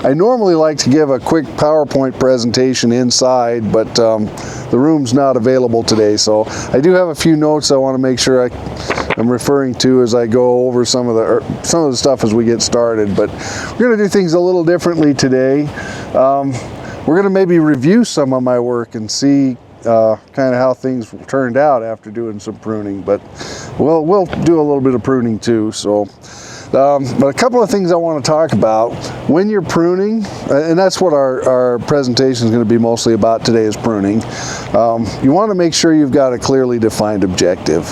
I normally like to give a quick PowerPoint presentation inside, but the room's not available today, so I do have a few notes I want to make sure I'm referring to as I go over some of the stuff as we get started. But we're going to do things a little differently today. We're going to maybe review some of my work and see kind of how things turned out after doing some pruning, but we'll do a little bit of pruning too. So. But a couple of things I want to talk about when you're pruning, and that's what our presentation is going to be mostly about today, is pruning. You want to make sure you've got a clearly defined objective.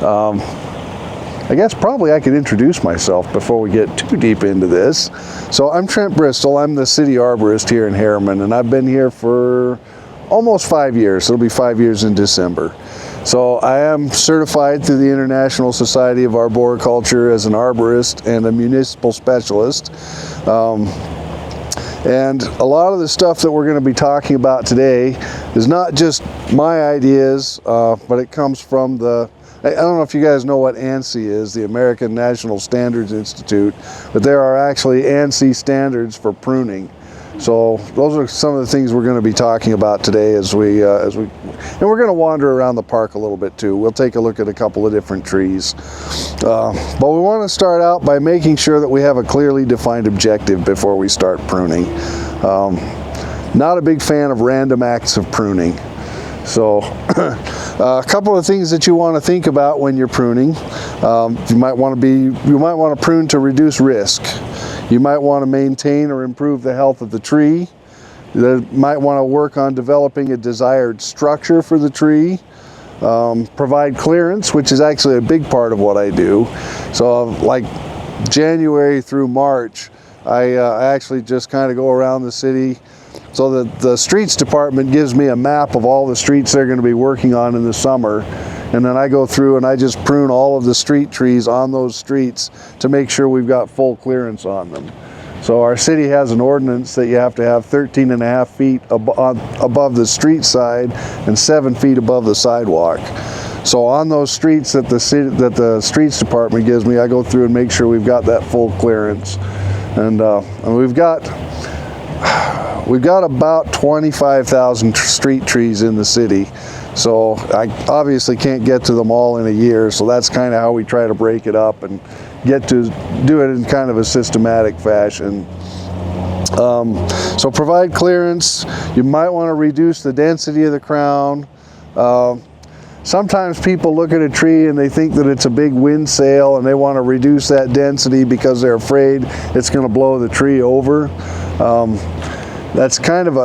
I guess probably I could introduce myself before we get too deep into this. So I'm Trent Bristol. I'm the city arborist here in Harriman, and I've been here for almost 5 years. It'll be 5 years in December. So I am certified through the International Society of Arboriculture as an arborist and a municipal specialist. And a lot of the stuff that we're going to be talking about today is not just my ideas, but it comes from I don't know if you guys know what ANSI is, the American National Standards Institute, but there are actually ANSI standards for pruning. So those are some of the things we're going to be talking about today and we're going to wander around the park a little bit too. We'll take a look at a couple of different trees. But we want to start out by making sure that we have a clearly defined objective before we start pruning. Not a big fan of random acts of pruning. So a couple of things that you want to think about when you're pruning. You might want to prune to reduce risk. You might want to maintain or improve the health of the tree. You might want to work on developing a desired structure for the tree. Provide clearance, which is actually a big part of what I do. So like January through March, I actually just kind of go around the city. So that the streets department gives me a map of all the streets they're going to be working on in the summer. And then I go through and I just prune all of the street trees on those streets to make sure we've got full clearance on them. So our city has an ordinance that you have to have 13.5 feet above the street side and 7 feet above the sidewalk. So on those streets that the streets department gives me, I go through and make sure we've got that full clearance. And we've got about 25,000 street trees in the city. So I obviously can't get to them all in a year, so that's kind of how we try to break it up and get to do it in kind of a systematic fashion. So provide clearance. You might want to reduce the density of the crown. Sometimes people look at a tree and they think that it's a big wind sail and they want to reduce that density because they're afraid it's going to blow the tree over. That's kind of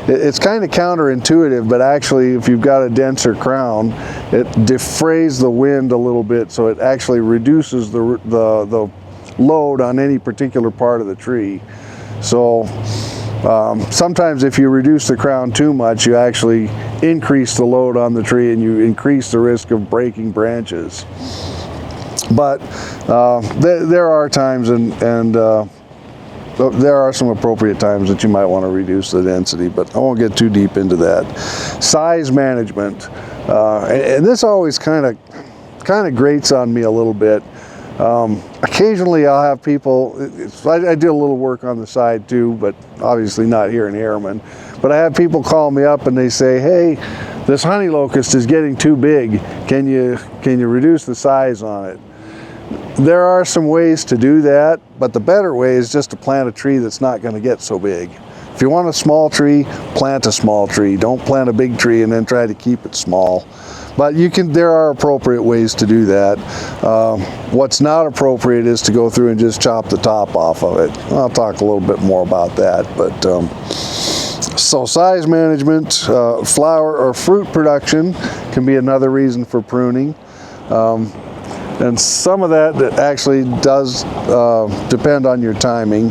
it's kind of counterintuitive, but actually if you've got a denser crown, it defrays the wind a little bit, so it actually reduces the load on any particular part of the tree. So sometimes if you reduce the crown too much, you actually increase the load on the tree and you increase the risk of breaking branches. But there are times there are some appropriate times that you might want to reduce the density, but I won't get too deep into that. Size management, and this always kind of grates on me a little bit. Occasionally I'll have people, I do a little work on the side too, but obviously not here in Harriman, but I have people call me up and they say, hey, this honey locust is getting too big. Can you reduce the size on it? There are some ways to do that, but the better way is just to plant a tree that's not going to get so big. If you want a small tree, plant a small tree. Don't plant a big tree and then try to keep it small. But there are appropriate ways to do that. What's not appropriate is to go through and just chop the top off of it. I'll talk a little bit more about that. But so size management, flower or fruit production can be another reason for pruning. And some of that actually does depend on your timing.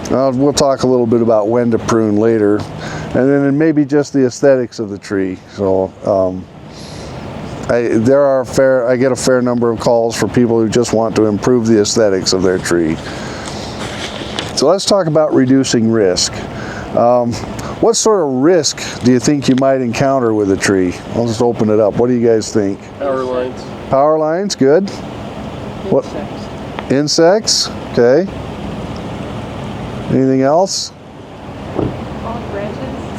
We'll talk a little bit about when to prune later. And then maybe just the aesthetics of the tree. So I get a fair number of calls for people who just want to improve the aesthetics of their tree. So let's talk about reducing risk. What sort of risk do you think you might encounter with a tree? I'll just open it up. What do you guys think? Power lines. Power lines, good. What? Insects, okay. Anything else?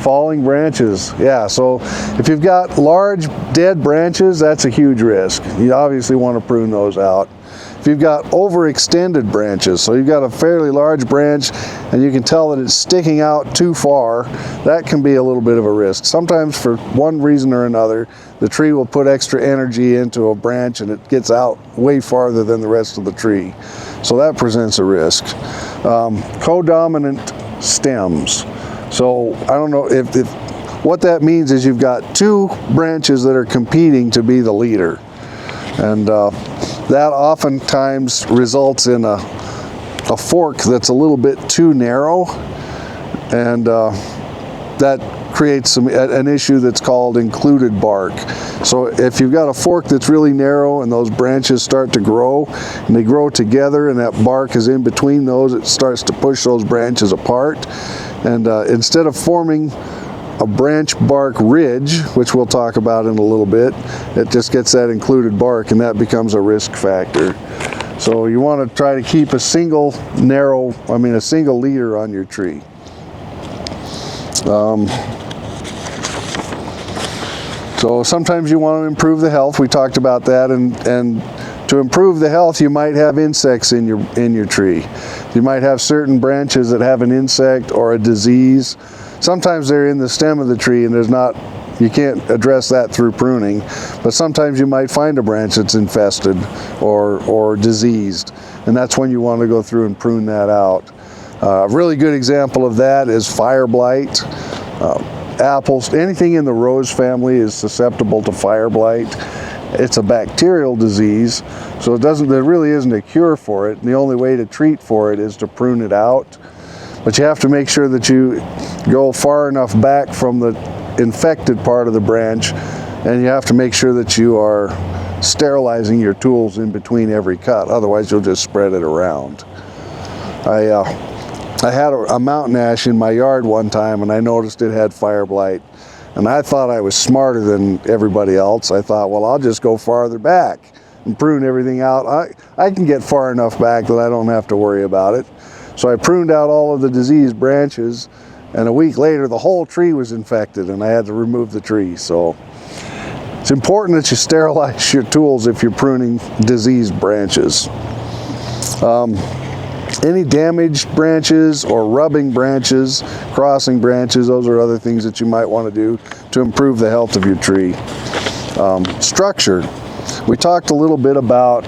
Falling branches, yeah. So if you've got large dead branches, that's a huge risk. You obviously want to prune those out. If you've got overextended branches, so you've got a fairly large branch and you can tell that it's sticking out too far, that can be a little bit of a risk. Sometimes for one reason or another, the tree will put extra energy into a branch and it gets out way farther than the rest of the tree. So that presents a risk. Codominant stems. So I don't know if what that means is you've got two branches that are competing to be the leader. And that oftentimes results in a fork that's a little bit too narrow, and that creates an issue that's called included bark. So if you've got a fork that's really narrow and those branches start to grow and they grow together and that bark is in between those, it starts to push those branches apart, and instead of forming a branch bark ridge, which we'll talk about in a little bit, it just gets that included bark and that becomes a risk factor. So you want to try to keep a single leader on your tree. So sometimes you want to improve the health. We talked about that, and to improve the health, you might have insects in your tree. You might have certain branches that have an insect or a disease. Sometimes they're in the stem of the tree and you can't address that through pruning, but sometimes you might find a branch that's infested or diseased, and that's when you want to go through and prune that out. A really good example of that is fire blight. Apples, anything in the rose family is susceptible to fire blight. It's a bacterial disease, so there really isn't a cure for it. The only way to treat for it is to prune it out. But you have to make sure that you go far enough back from the infected part of the branch, and you have to make sure that you are sterilizing your tools in between every cut. Otherwise, you'll just spread it around. I had a mountain ash in my yard one time, and I noticed it had fire blight. And I thought I was smarter than everybody else. I thought, well, I'll just go farther back and prune everything out. I can get far enough back that I don't have to worry about it. So I pruned out all of the diseased branches, and a week later the whole tree was infected and I had to remove the tree. So it's important that you sterilize your tools if you're pruning diseased branches. Any damaged branches or rubbing branches, crossing branches, those are other things that you might want to do to improve the health of your tree. Structure. We talked a little bit about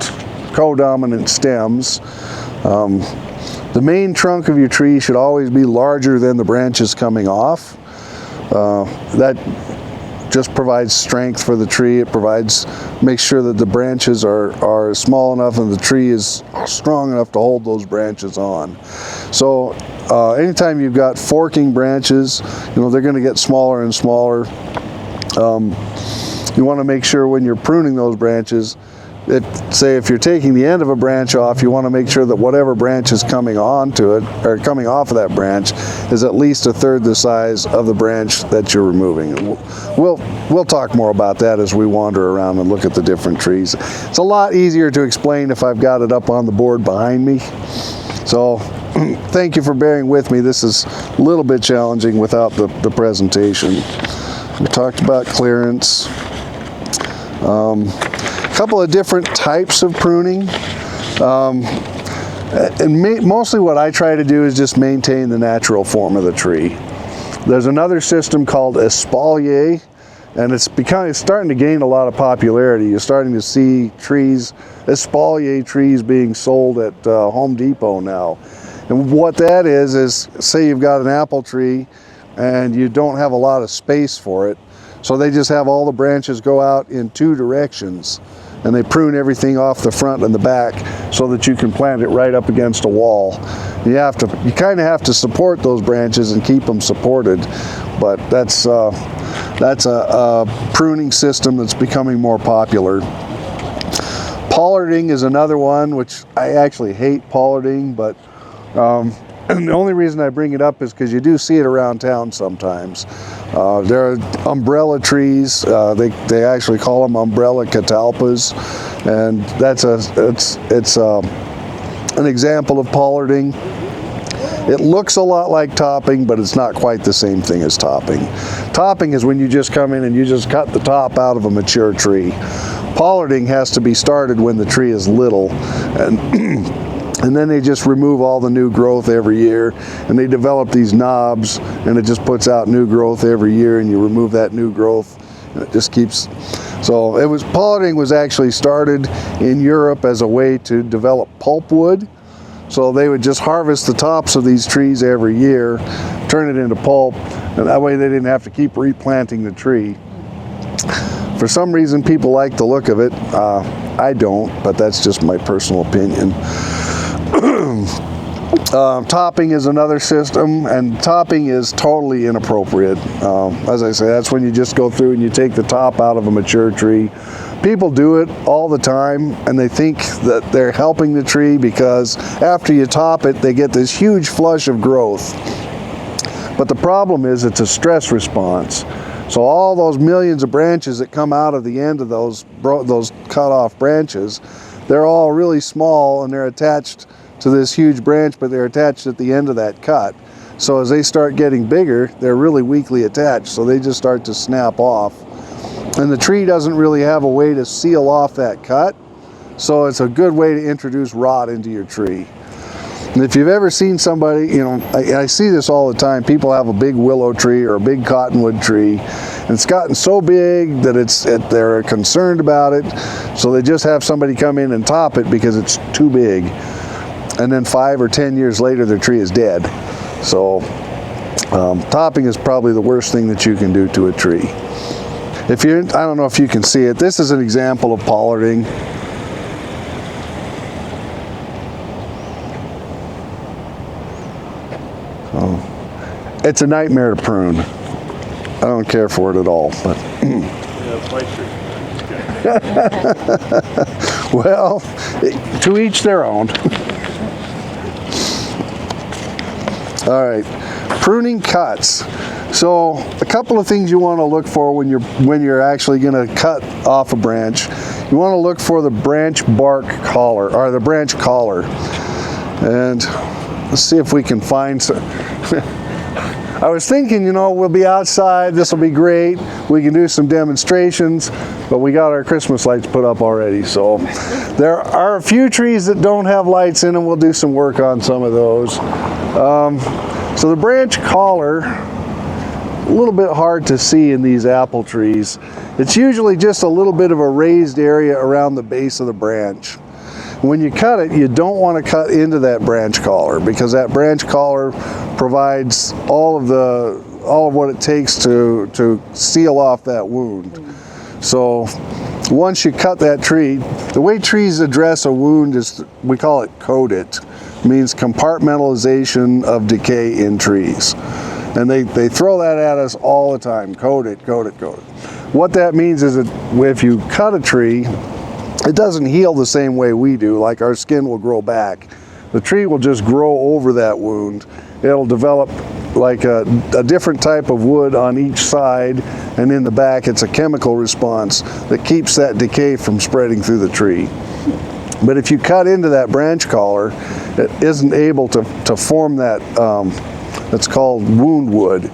codominant stems. The main trunk of your tree should always be larger than the branches coming off. That just provides strength for the tree. It makes sure that the branches are small enough and the tree is strong enough to hold those branches on. So anytime you've got forking branches, they're going to get smaller and smaller. You want to make sure when you're pruning those branches, say if you're taking the end of a branch off, you want to make sure that whatever branch is coming onto it or coming off of that branch is at least a third the size of the branch that you're removing. We'll talk more about that as we wander around and look at the different trees. It's a lot easier to explain if I've got it up on the board behind me. So thank you for bearing with me. This is a little bit challenging without the presentation. We talked about clearance. A couple of different types of pruning, and mostly what I try to do is just maintain the natural form of the tree. There's another system called espalier, and it's starting to gain a lot of popularity. You're starting to see espalier trees being sold at Home Depot now. And what that is say you've got an apple tree and you don't have a lot of space for it, so they just have all the branches go out in two directions, and they prune everything off the front and the back so that you can plant it right up against a wall. You kind of have to support those branches and keep them supported, but that's a pruning system that's becoming more popular. Pollarding is another one, which I actually hate pollarding, but and the only reason I bring it up is because you do see it around town sometimes. There are umbrella trees. They actually call them umbrella catalpas, and an example of pollarding. It looks a lot like topping, but it's not quite the same thing as topping. Topping is when you just come in and you just cut the top out of a mature tree. Pollarding has to be started when the tree is little, and then they just remove all the new growth every year, and they develop these knobs, and it just puts out new growth every year, and you remove that new growth, and it just keeps. So pollarding was actually started in Europe as a way to develop pulpwood. So they would just harvest the tops of these trees every year, turn it into pulp, and that way they didn't have to keep replanting the tree. For some reason, people like the look of it. I don't, but that's just my personal opinion. Topping is another system, and topping is totally inappropriate. As I say, that's when you just go through and you take the top out of a mature tree. People do it all the time, and they think that they're helping the tree because after you top it, they get this huge flush of growth. But the problem is it's a stress response. So all those millions of branches that come out of the end of those cut off branches, they're all really small, and they're attached to this huge branch, but they're attached at the end of that cut. So as they start getting bigger, they're really weakly attached, so they just start to snap off. And the tree doesn't really have a way to seal off that cut, so it's a good way to introduce rot into your tree. And if you've ever seen somebody, you know, I see this all the time, people have a big willow tree or a big cottonwood tree, and it's gotten so big that they're concerned about it, so they just have somebody come in and top it because it's too big. And then 5 or 10 years later, their tree is dead. So topping is probably the worst thing that you can do to a tree. I don't know if you can see it. This is an example of pollarding. It's a nightmare to prune. I don't care for it at all. But well, to each their own. All right, pruning cuts. So a couple of things you want to look for when you're actually going to cut off a branch. You want to look for the branch bark collar, or the branch collar. And let's see if we can find some. I was thinking, you know, we'll be outside, this will be great, we can do some demonstrations, but we got our Christmas lights put up already. So there are a few trees that don't have lights in them. We'll do some work on some of those. So the branch collar, a little bit hard to see in these apple trees. It's usually just a little bit of a raised area around the base of the branch. When you cut it, you don't want to cut into that branch collar, because that branch collar provides all of what it takes to seal off that wound. So once you cut that tree, the way trees address a wound is, we call it coat it. It means compartmentalization of decay in trees. And they throw that at us all the time, coat it, coat it, coat it. What that means is that if you cut a tree, it doesn't heal the same way we do, like our skin will grow back. The tree will just grow over that wound. It'll develop like a different type of wood on each side, and in the back it's a chemical response that keeps that decay from spreading through the tree. But if you cut into that branch collar, it isn't able to form that, that's called wound wood,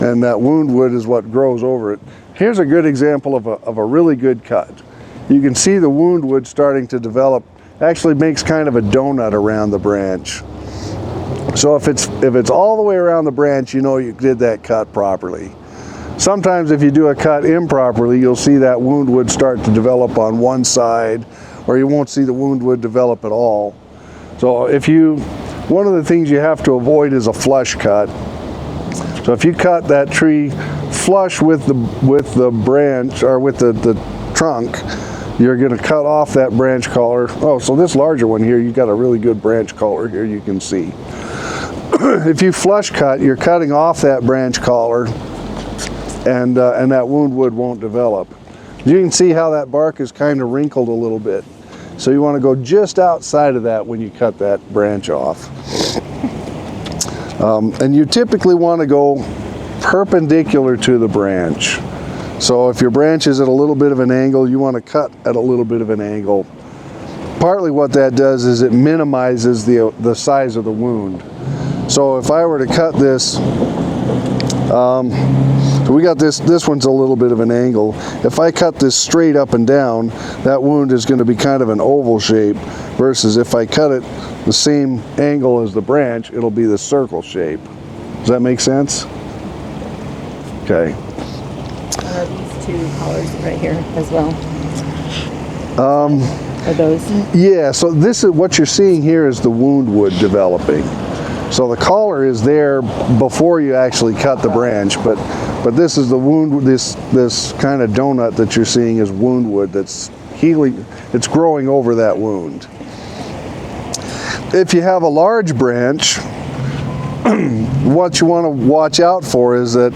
and that wound wood is what grows over it. Here's a good example of a really good cut. You can see the wound wood starting to develop, actually makes kind of a donut around the branch. So if it's all the way around the branch, you know you did that cut properly. Sometimes if you do a cut improperly, you'll see that wound wood start to develop on one side, or you won't see the wound wood develop at all. So one of the things you have to avoid is a flush cut. So if you cut that tree flush with the branch, or with the trunk, you're going to cut off that branch collar. Oh, so this larger one here, you've got a really good branch collar here, you can see. If you flush cut, you're cutting off that branch collar, and that wound wood won't develop. You can see how that bark is kind of wrinkled a little bit. So you want to go just outside of that when you cut that branch off. And you typically want to go perpendicular to the branch. So if your branch is at a little bit of an angle, you want to cut at a little bit of an angle. partly what that does is it minimizes the size of the wound. So if I were to cut this, so we got this one's a little bit of an angle. If I cut this straight up and down, that wound is going to be kind of an oval shape, versus if I cut it the same angle as the branch, it'll be the circle shape. Does that make sense? Okay. Are these two collars right here as well? Are those? Yeah, so this is what you're seeing here is the wound wood developing. So the collar is there before you actually cut the branch, but this is the wound. This kind of donut that you're seeing is wound wood that's healing. It's growing over that wound. If you have a large branch, what you want to watch out for is that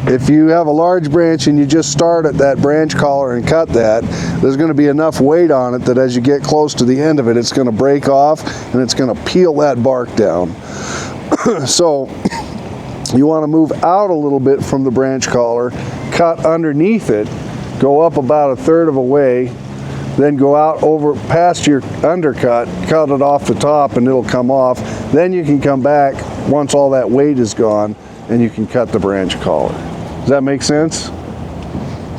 if you have a large branch and you just start at that branch collar and cut that, there's going to be enough weight on it that as you get close to the end of it, it's going to break off and it's going to peel that bark down. So you want to move out a little bit from the branch collar, cut underneath it, go up about 1/3 of a way, then go out over past your undercut, cut it off the top and it'll come off. Then you can come back once all that weight is gone and you can cut the branch collar. Does that make sense?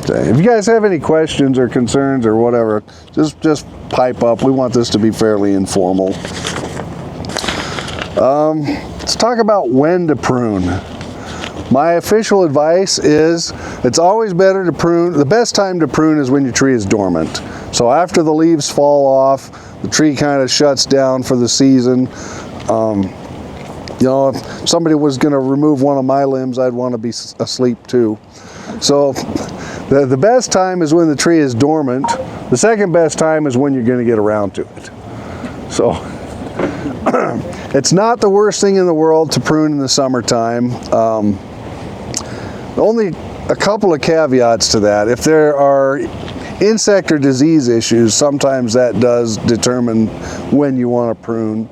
Okay. If you guys have any questions or concerns or whatever, just pipe up. We want this to be fairly informal. Let's talk about when to prune. My official advice is it's always better to prune. The best time to prune is when your tree is dormant. So after the leaves fall off, the tree kind of shuts down for the season. You know, if somebody was going to remove one of my limbs, I'd want to be asleep too. So the best time is when the tree is dormant. The second best time is when you're going to get around to it. So it's not the worst thing in the world to prune in the summertime. Only a couple of caveats to that. If there are insect or disease issues, sometimes that does determine when you want to prune.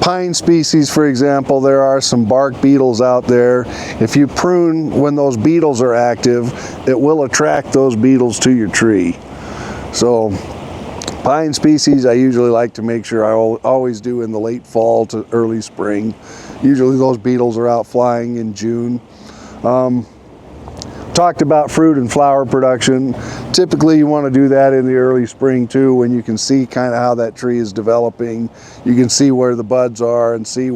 Pine species, for example, there are some bark beetles out there. If you prune when those beetles are active, it will attract those beetles to your tree. So pine species I usually like to make sure I always do in the late fall to early spring. Usually those beetles are out flying in June. Talked about fruit and flower production. Typically you want to do that in the early spring too, when you can see kind of how that tree is developing. You can see where the buds are and see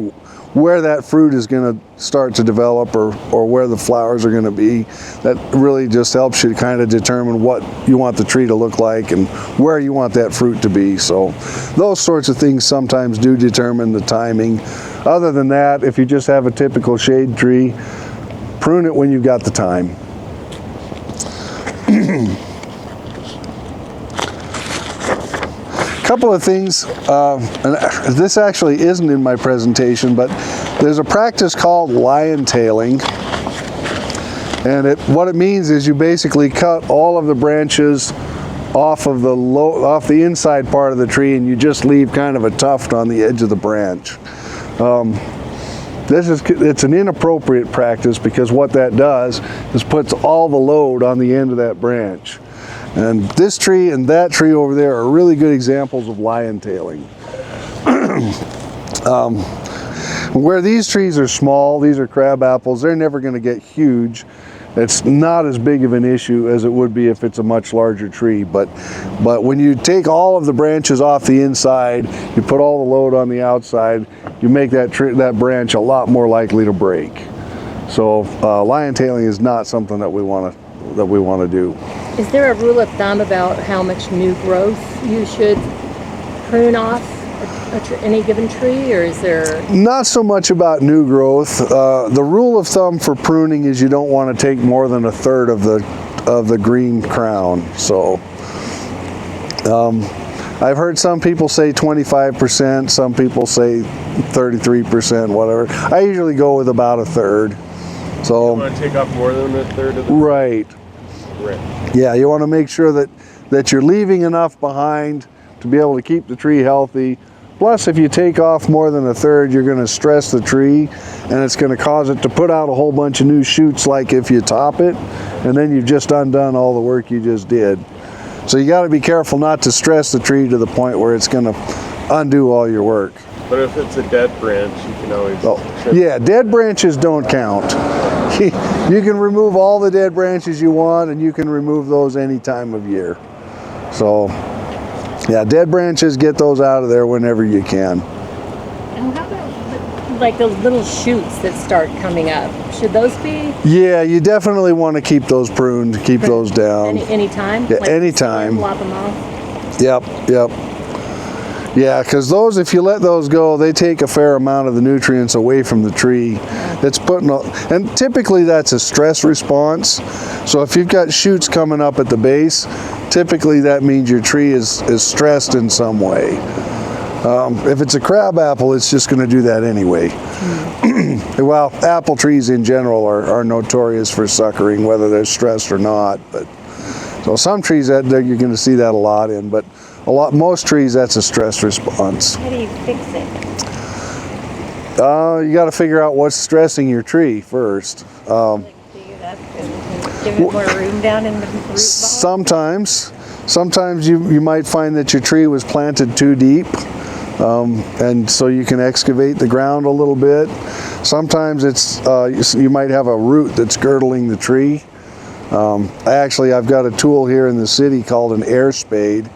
where that fruit is going to start to develop, or where the flowers are going to be. That really just helps you kind of determine what you want the tree to look like and where you want that fruit to be. So those sorts of things sometimes do determine the timing. Other than that, if you just have a typical shade tree, prune it when you've got the time. Couple of things, and this actually isn't in my presentation, but there's a practice called lion tailing, and what it means is you basically cut all of the branches off of the inside part of the tree, and you just leave kind of a tuft on the edge of the branch. It's an inappropriate practice, because what that does is puts all the load on the end of that branch. And this tree and that tree over there are really good examples of lion tailing. Where these trees are small, these are crab apples, they're never going to get huge. It's not as big of an issue as it would be if it's a much larger tree. But when you take all of the branches off the inside, you put all the load on the outside, you make that branch a lot more likely to break. So lion tailing is not something that we want to do. Is there a rule of thumb about how much new growth you should prune off any given tree, or is there? Not so much about new growth. The rule of thumb for pruning is you don't want to take more than 1/3 of the green crown. So I've heard some people say 25%, some people say 33%, whatever. I usually go with about 1/3. So you want to take off more than 1/3 of the right. Yeah, you want to make sure that you're leaving enough behind to be able to keep the tree healthy. Plus, if you take off more than 1/3, you're going to stress the tree, and it's going to cause it to put out a whole bunch of new shoots, like if you top it, and then you've just undone all the work you just did. So you got to be careful not to stress the tree to the point where it's going to undo all your work. But if it's a dead branch, you can always trim. Yeah, dead branches don't count. You can remove all the dead branches you want, and you can remove those any time of year. So, yeah, dead branches, get those out of there whenever you can. And how about like those little shoots that start coming up? Should those be? Yeah, you definitely want to keep those pruned, keep those down. Anytime? Yeah, like anytime. Lop them off? Yep. Yeah, because those, if you let those go, they take a fair amount of the nutrients away from the tree. It's and typically that's a stress response. So if you've got shoots coming up at the base, typically that means your tree is stressed in some way. If it's a crabapple, it's just going to do that anyway. Well, apple trees in general are notorious for suckering, whether they're stressed or not. But so some trees that you're going to see that a lot in, but most trees, that's a stress response. How do you fix it? You got to figure out what's stressing your tree first. Dig it up and give it more room down in the root ball? Sometimes you might find that your tree was planted too deep, and so you can excavate the ground a little bit. Sometimes it's you might have a root that's girdling the tree. I've got a tool here in the city called an air spade,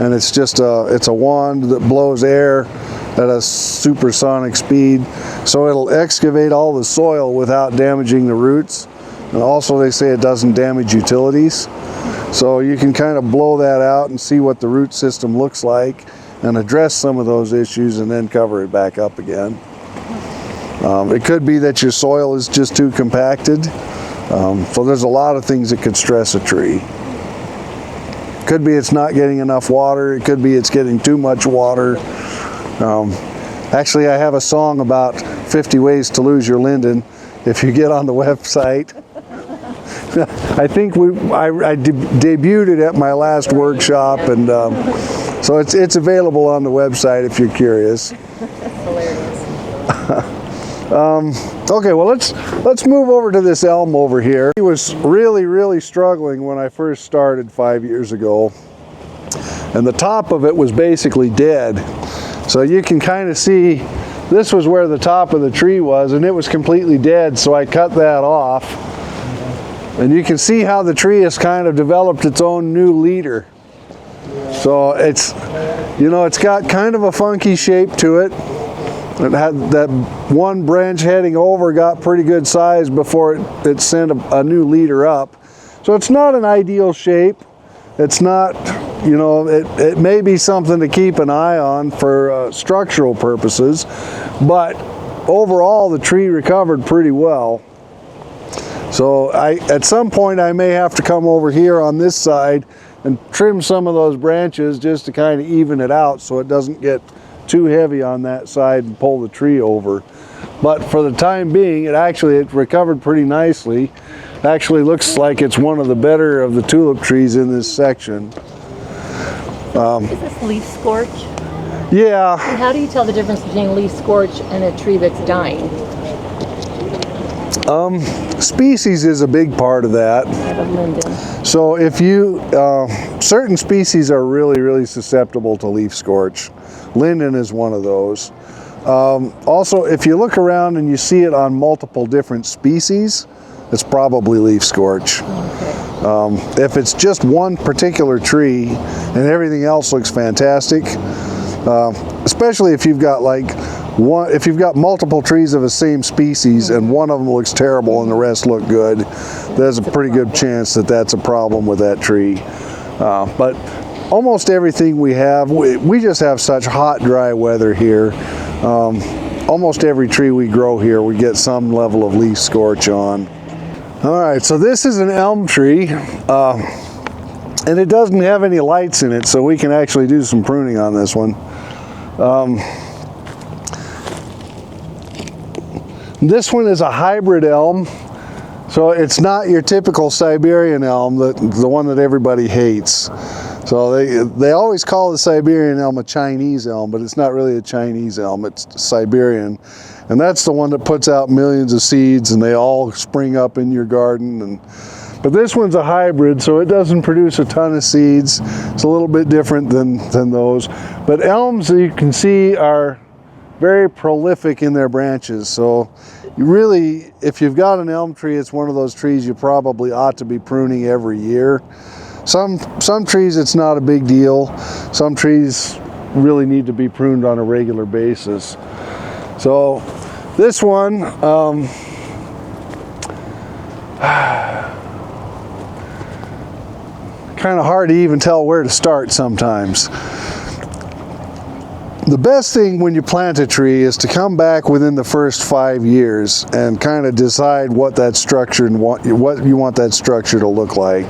and it's just it's a wand that blows air at a supersonic speed, so it'll excavate all the soil without damaging the roots. And also they say it doesn't damage utilities, so you can kind of blow that out and see what the root system looks like and address some of those issues and then cover it back up again. It could be that your soil is just too compacted, so there's a lot of things that could stress a tree. Could be it's not getting enough water. It could be it's getting too much water. Actually, I have a song about 50 ways to lose your linden. If you get on the website, I think I debuted it at my last workshop, and so it's available on the website if you're curious. Hilarious. Okay, well let's move over to this elm over here. He was really struggling when I first started 5 years ago, and the top of it was basically dead. So you can kind of see this was where the top of the tree was, and it was completely dead, so I cut that off. And you can see how the tree has kind of developed its own new leader. So it's got kind of a funky shape to it. It had that one branch heading over, got pretty good size before it sent a new leader up. So it's not an ideal shape. It's not, it may be something to keep an eye on for structural purposes, but overall the tree recovered pretty well. So at some point I may have to come over here on this side and trim some of those branches just to kind of even it out so it doesn't get too heavy on that side and pull the tree over. But for the time being, it recovered pretty nicely. Actually looks like it's one of the better of the tulip trees in this section. Is this leaf scorch? Yeah. How do you tell the difference between leaf scorch and a tree that's dying? Species is a big part of that. I have a linden. So if certain species are really susceptible to leaf scorch. Linden is one of those. Also, if you look around and you see it on multiple different species, it's probably leaf scorch. Okay. If it's just one particular tree and everything else looks fantastic, especially if you've got if you've got multiple trees of the same species and one of them looks terrible and the rest look good, there's a pretty good chance that that's a problem with that tree. But almost everything we have, we just have such hot, dry weather here. Almost every tree we grow here, we get some level of leaf scorch on. All right, so this is an elm tree, and it doesn't have any lights in it, so we can actually do some pruning on this one. This one is a hybrid elm, so it's not your typical Siberian elm, the one that everybody hates. So they always call the Siberian elm a Chinese elm, but it's not really a Chinese elm, it's Siberian. And that's the one that puts out millions of seeds and they all spring up in your garden. And But this one's a hybrid, so it doesn't produce a ton of seeds. It's a little bit different than those. But elms, you can see, are very prolific in their branches. So you really, if you've got an elm tree, it's one of those trees you probably ought to be pruning every year. Some trees it's not a big deal. Some trees really need to be pruned on a regular basis. So this one, kind of hard to even tell where to start sometimes. The best thing when you plant a tree is to come back within the first 5 years and kind of decide what that structure and what you want that structure to look like.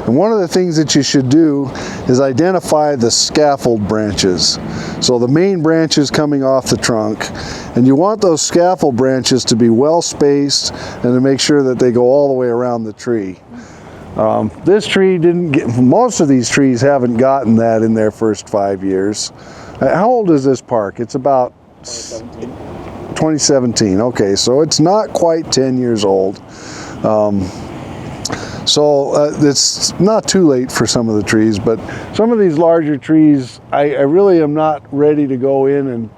And one of the things that you should do is identify the scaffold branches. So the main branches coming off the trunk, and you want those scaffold branches to be well spaced and to make sure that they go all the way around the tree. This tree didn't get, most of these trees haven't gotten that in their first 5 years. How old is this park? It's about 2017. Okay, so it's not quite 10 years old. It's not too late for some of the trees, but some of these larger trees, I really am not ready to go in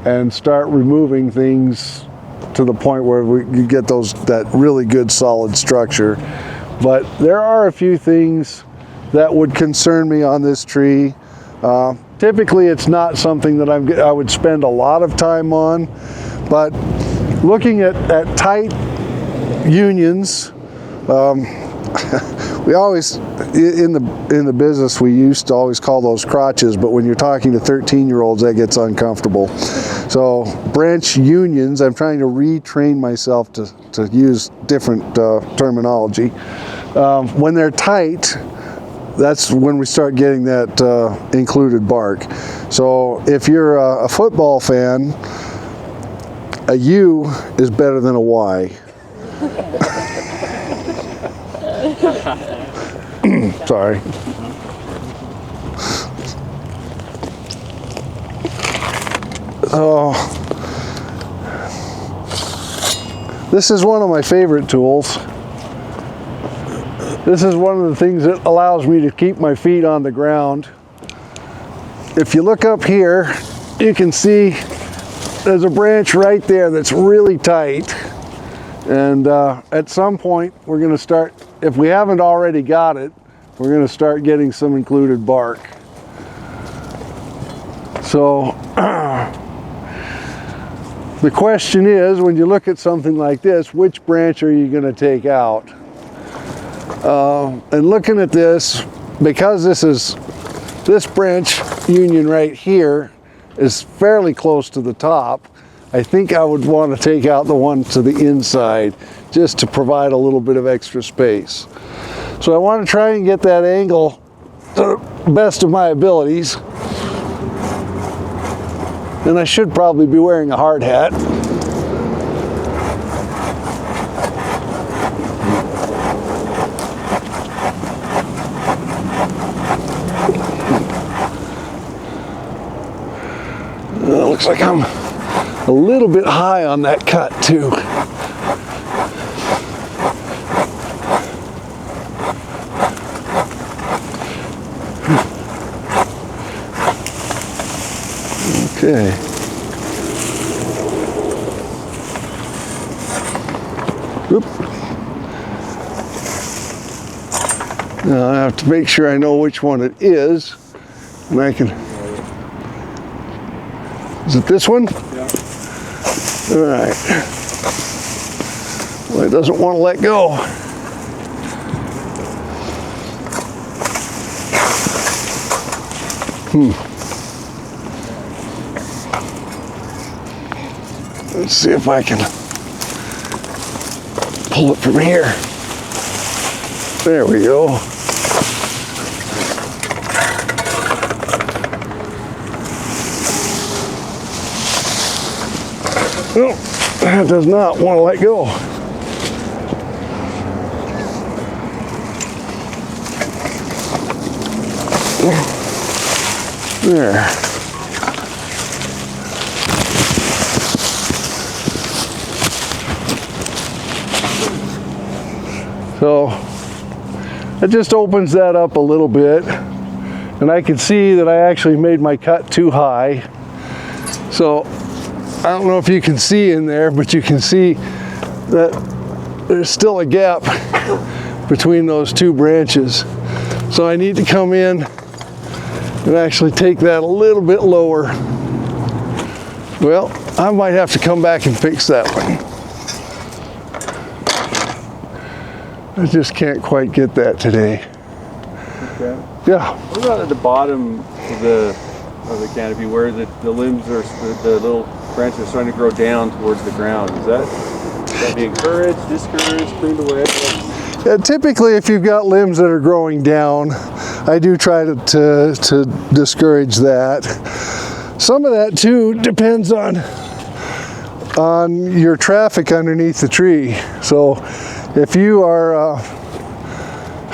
and start removing things to the point where you get that really good solid structure. But there are a few things that would concern me on this tree. Typically, it's not something that I would spend a lot of time on, but looking at tight unions, we always, in the business, we used to always call those crotches, but when you're talking to 13-year-olds, that gets uncomfortable. So branch unions, I'm trying to retrain myself to use different terminology. When they're tight, that's when we start getting that included bark. So if you're a football fan, a U is better than a Y. Sorry. Oh, this is one of my favorite tools. This is one of the things that allows me to keep my feet on the ground. If you look up here, you can see there's a branch right there that's really tight. And at some point, we're going to start, if we haven't already got it, we're going to start getting some included bark. So the question is, when you look at something like this, which branch are you going to take out? And looking at this, because this branch union right here is fairly close to the top, I think I would want to take out the one to the inside just to provide a little bit of extra space. So I want to try and get that angle to the best of my abilities. And I should probably be wearing a hard hat. Looks like I'm a little bit high on that cut too. Okay. Oop. Now I have to make sure I know which one it is, and I can. Is it this one? Yeah. All right. Well, it doesn't want to let go. Let's see if I can pull it from here. There we go. Oh, that does not want to let go. There. So It just opens that up a little bit. And I can see that I actually made my cut too high. So I don't know if you can see in there, but you can see that there's still a gap between those two branches. So I need to come in and actually take that a little bit lower. Well, I might have to come back and fix that one. I just can't quite get that today. Okay. Yeah. What about at the bottom of the canopy where the limbs are, the little branches are starting to grow down towards the ground? Is that be encouraged, discouraged, pruned away? Yeah, typically, if you've got limbs that are growing down, I do try to discourage that. Some of that too depends on your traffic underneath the tree. So if you are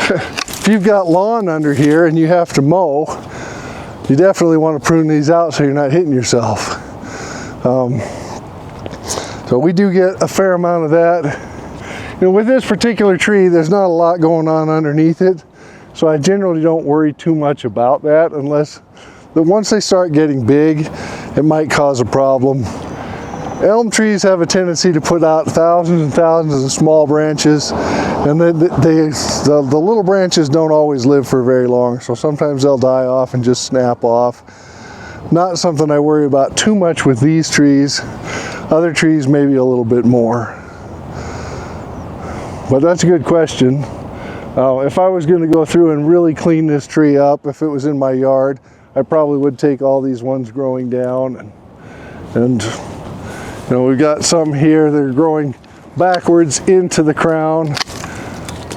if you've got lawn under here and you have to mow, you definitely want to prune these out so you're not hitting yourself. So we do get a fair amount of that. You know, with this particular tree, there's not a lot going on underneath it, so I generally don't worry too much about that, unless once they start getting big, it might cause a problem. Elm trees have a tendency to put out thousands and thousands of small branches, and the little branches don't always live for very long, so sometimes they'll die off and just snap off. Not something I worry about too much with these trees. Other trees maybe a little bit more. But that's a good question. If I was going to go through and really clean this tree up, if it was in my yard, I probably would take all these ones growing down, and you know, we've got some here that are growing backwards into the crown.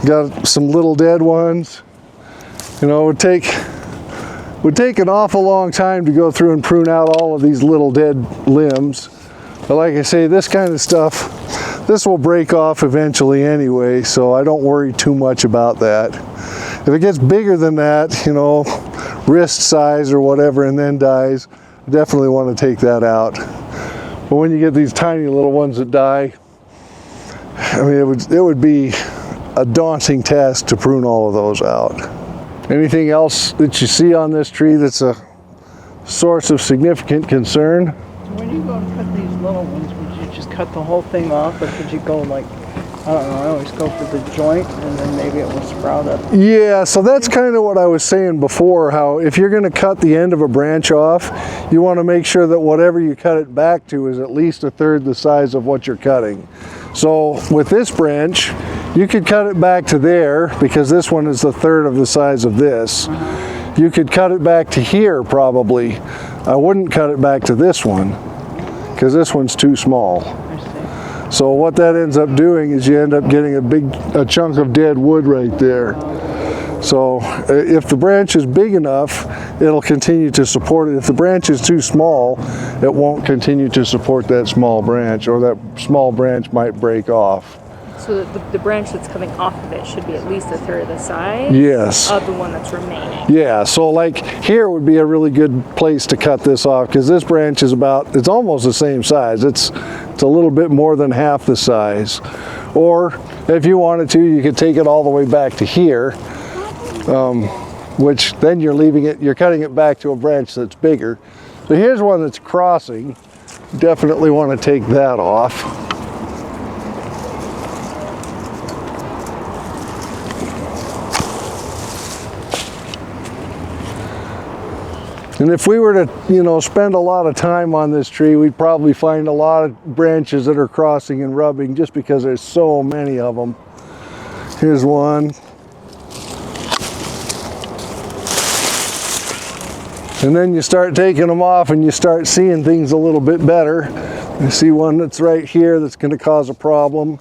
Got some little dead ones. You know, it would take an awful long time to go through and prune out all of these little dead limbs. But like I say, this kind of stuff, this will break off eventually anyway, so I don't worry too much about that. If it gets bigger than that, you know, wrist size or whatever, and then dies, I definitely want to take that out. But when you get these tiny little ones that die, I mean, it would be a daunting task to prune all of those out. Anything else that you see on this tree that's a source of significant concern? When you go to cut these little ones, would you just cut the whole thing off, or could you go like, I don't know, I always go for the joint and then maybe it will sprout up? Yeah, so that's kind of what I was saying before, how if you're going to cut the end of a branch off, you want to make sure that whatever you cut it back to is at least a third the size of what you're cutting. So with this branch, you could cut it back to there, because this one is a third of the size of this. You could cut it back to here probably. I wouldn't cut it back to this one, because this one's too small. So what that ends up doing is you end up getting a chunk of dead wood right there. So if the branch is big enough, it'll continue to support it. If the branch is too small, it won't continue to support that small branch, or that small branch might break off. So the branch that's coming off of it should be at least a third of the size Yes. of the one that's remaining. Yeah, so like here would be a really good place to cut this off, because this branch is it's almost the same size. It's a little bit more than half the size. Or if you wanted to, you could take it all the way back to here, which then you're cutting it back to a branch that's bigger. So here's one that's crossing. Definitely want to take that off. And if we were to, you know, spend a lot of time on this tree, we'd probably find a lot of branches that are crossing and rubbing, just because there's so many of them. Here's one. And then you start taking them off and you start seeing things a little bit better. You see one that's right here that's going to cause a problem.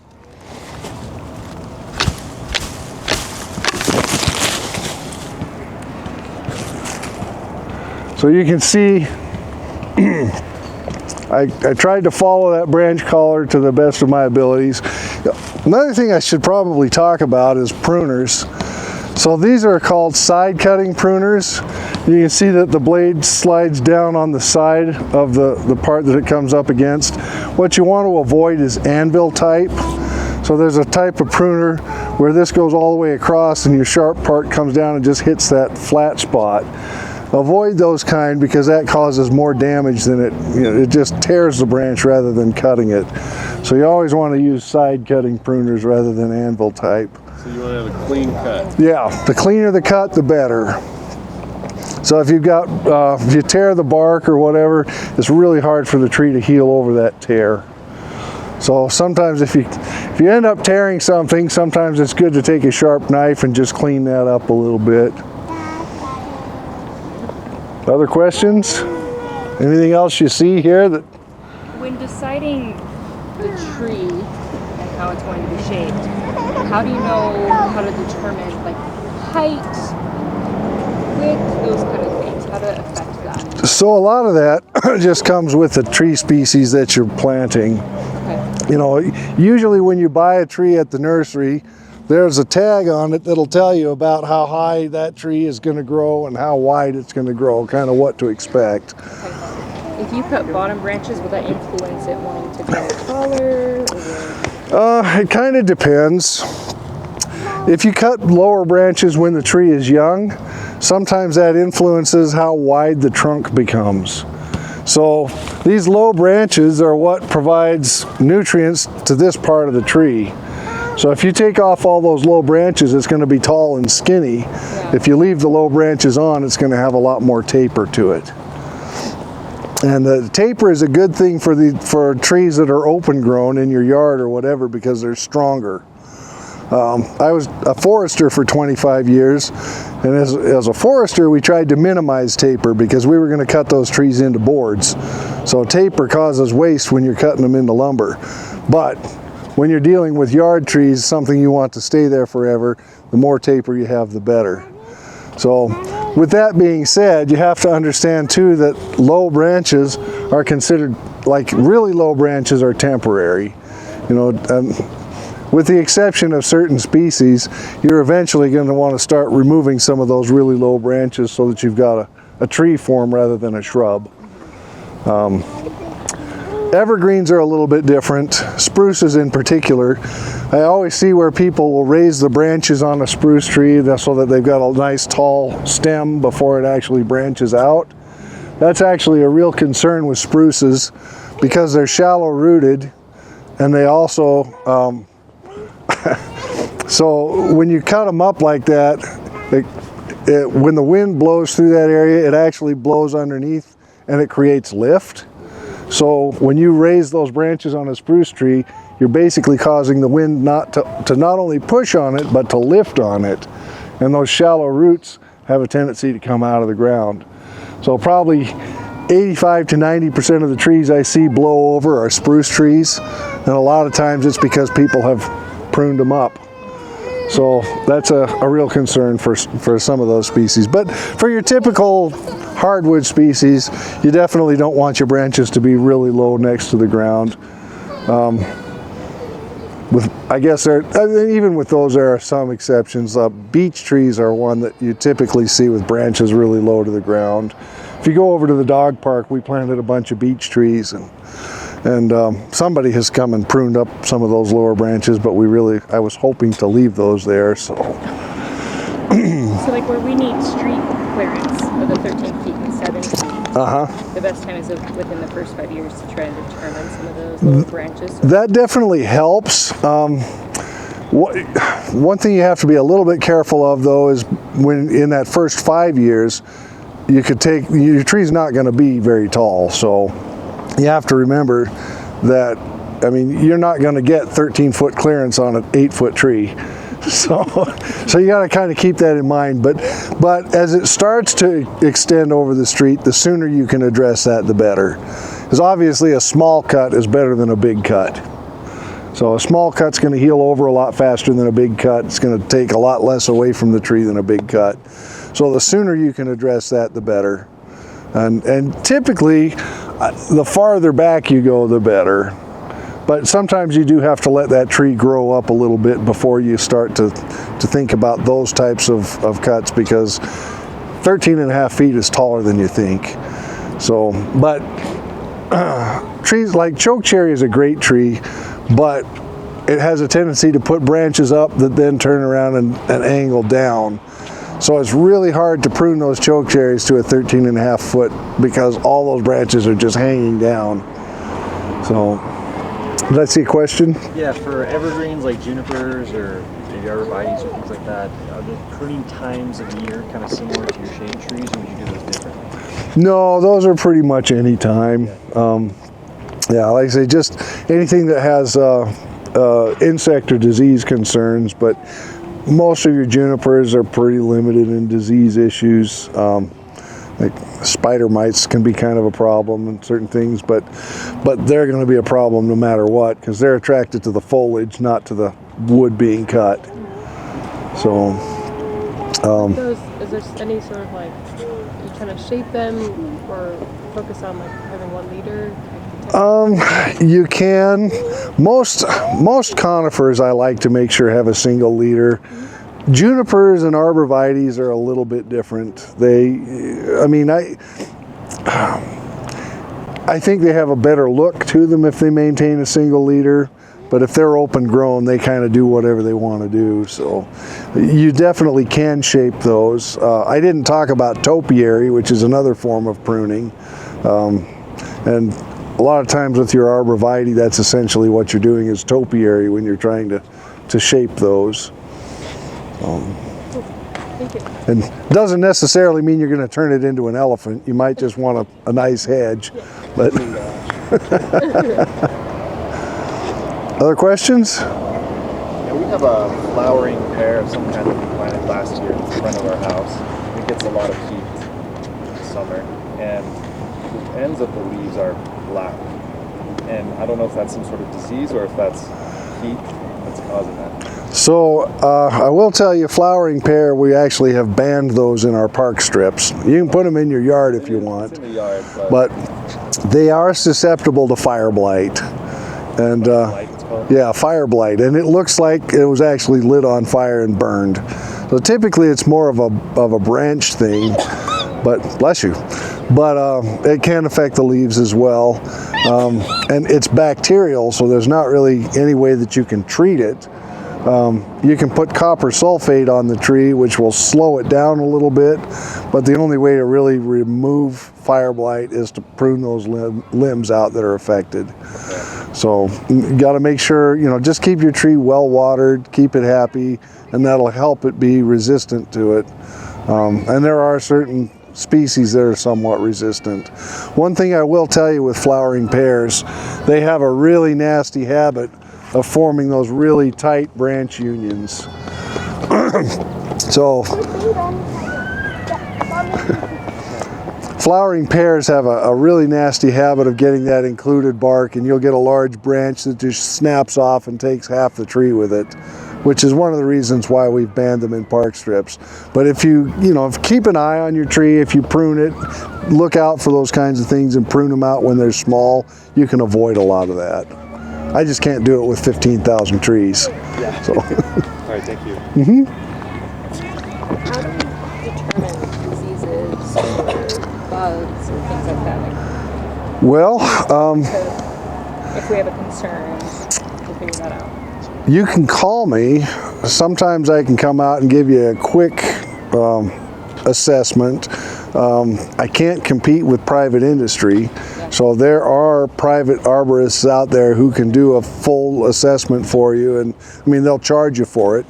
So you can see, I tried to follow that branch collar to the best of my abilities. Another thing I should probably talk about is pruners. So these are called side cutting pruners. You can see that the blade slides down on the side of the part that it comes up against. What you want to avoid is anvil type. So there's a type of pruner where this goes all the way across and your sharp part comes down and just hits that flat spot. Avoid those kind because that causes more damage than it just tears the branch rather than cutting it. So you always want to use side cutting pruners rather than anvil type. So you want to have a clean cut. Yeah, the cleaner the cut, the better. So if you've got, if you tear the bark or whatever, it's really hard for the tree to heal over that tear. So sometimes if you end up tearing something, sometimes it's good to take a sharp knife and just clean that up a little bit. Other questions? Anything else you see here that? When deciding the tree and how it's going to be shaped, how do you know how to determine like height, width, those kind of things? How to affect that? So a lot of that just comes with the tree species that you're planting. Okay. You know, usually when you buy a tree at the nursery, there's a tag on it that'll tell you about how high that tree is going to grow and how wide it's going to grow, kind of what to expect. Okay. If you cut bottom branches, will that influence it wanting to grow taller? Or? It kind of depends. If you cut lower branches when the tree is young, sometimes that influences how wide the trunk becomes. So these low branches are what provides nutrients to this part of the tree. So if you take off all those low branches, it's going to be tall and skinny. Yeah. If you leave the low branches on, it's going to have a lot more taper to it. And the taper is a good thing for trees that are open grown in your yard or whatever because they're stronger. I was a forester for 25 years, and as a forester we tried to minimize taper because we were going to cut those trees into boards. So taper causes waste when you're cutting them into lumber. But when you're dealing with yard trees, something you want to stay there forever, the more taper you have, the better. So with that being said, you have to understand too that low branches are considered, like really low branches are temporary. You know, with the exception of certain species, you're eventually going to want to start removing some of those really low branches so that you've got a tree form rather than a shrub. Evergreens are a little bit different, spruces in particular. I always see where people will raise the branches on a spruce tree so that they've got a nice tall stem before it actually branches out. That's actually a real concern with spruces because they're shallow rooted, and they also, so when you cut them up like that, when the wind blows through that area, it actually blows underneath and it creates lift. So when you raise those branches on a spruce tree, you're basically causing the wind to not only push on it, but to lift on it. And those shallow roots have a tendency to come out of the ground. So probably 85 to 90% of the trees I see blow over are spruce trees. And a lot of times it's because people have pruned them up. So that's a real concern for some of those species. But for your typical hardwood species, you definitely don't want your branches to be really low next to the ground. I guess even with those there are some exceptions. Beech trees are one that you typically see with branches really low to the ground. If you go over to the dog park, we planted a bunch of beech trees, and somebody has come and pruned up some of those lower branches, but I was hoping to leave those there. So like where we need street clearance of the 13 feet and 7 feet, the best time is within the first 5 years to try and determine some of those lower branches. That definitely helps. One thing you have to be a little bit careful of though is when in that first 5 years, your tree's not going to be very tall. So you have to remember that, I mean, you're not going to get 13-foot clearance on an 8-foot tree. So you got to kind of keep that in mind. But as it starts to extend over the street, the sooner you can address that, the better. Because obviously a small cut is better than a big cut. So a small cut's going to heal over a lot faster than a big cut. It's going to take a lot less away from the tree than a big cut. So the sooner you can address that, the better. And typically, the farther back you go, the better. But sometimes you do have to let that tree grow up a little bit before you start to think about those types of cuts, because 13.5 feet is taller than you think. So, but trees like chokecherry is a great tree, but it has a tendency to put branches up that then turn around and angle down. So it's really hard to prune those choke cherries to a 13.5 foot because all those branches are just hanging down. So, did I see a question? Yeah, for evergreens like junipers or maybe arborvitaes or things like that, are the pruning times of the year kind of similar to your shade trees, or would you do those differently? No, those are pretty much any time. Yeah, like I say, just anything that has insect or disease concerns, but most of your junipers are pretty limited in disease issues. Like spider mites can be kind of a problem in certain things, but they're going to be a problem no matter what because they're attracted to the foliage, not to the wood being cut. So, is there any sort of like, you trying to shape them or focus on like having 1 leader? You can. Most conifers I like to make sure have a single leader. Junipers and arborvitaes are a little bit different. I think they have a better look to them if they maintain a single leader, but if they're open grown, they kind of do whatever they want to do. So you definitely can shape those. I didn't talk about topiary, which is another form of pruning. And a lot of times with your arborvitae, that's essentially what you're doing is topiary when you're trying to shape those. Thank you. And doesn't necessarily mean you're going to turn it into an elephant. You might just want a nice hedge. But other questions? Yeah, we have a flowering pear of some kind that we planted last year in front of our house. It gets a lot of heat in the summer, and the ends of the leaves are black. And I don't know if that's some sort of disease or if that's heat that's causing that. So I will tell you, flowering pear, we actually have banned those in our park strips. You can put them in your yard if you want, It's in the yard, but they are susceptible to fire blight. And it's called. yeah, fire blight, and it looks like it was actually lit on fire and burned. So typically it's more of a branch thing, but bless you. But it can affect the leaves as well, and it's bacterial, so there's not really any way that you can treat it. You can put copper sulfate on the tree, which will slow it down a little bit, but the only way to really remove fire blight is to prune those limbs out that are affected. So you got to make sure, just keep your tree well watered, keep it happy, and that'll help it be resistant to it. And there are certain species that are somewhat resistant. One thing I will tell you with flowering pears, they have a really nasty habit of forming those really tight branch unions. So flowering pears have a really nasty habit of getting that included bark, and you'll get a large branch that just snaps off and takes half the tree with it, which is one of the reasons why we've banned them in park strips. But if you keep an eye on your tree, if you prune it, look out for those kinds of things and prune them out when they're small, you can avoid a lot of that. I just can't do it with 15,000 trees. Yeah. So. All right, thank you. How do you determine diseases or bugs or things like that? Well, If we have a concern, to figure that out. you can call me. Sometimes I can come out and give you a quick assessment. I can't compete with private industry, so there are private arborists out there who can do a full assessment for you, and they'll charge you for it.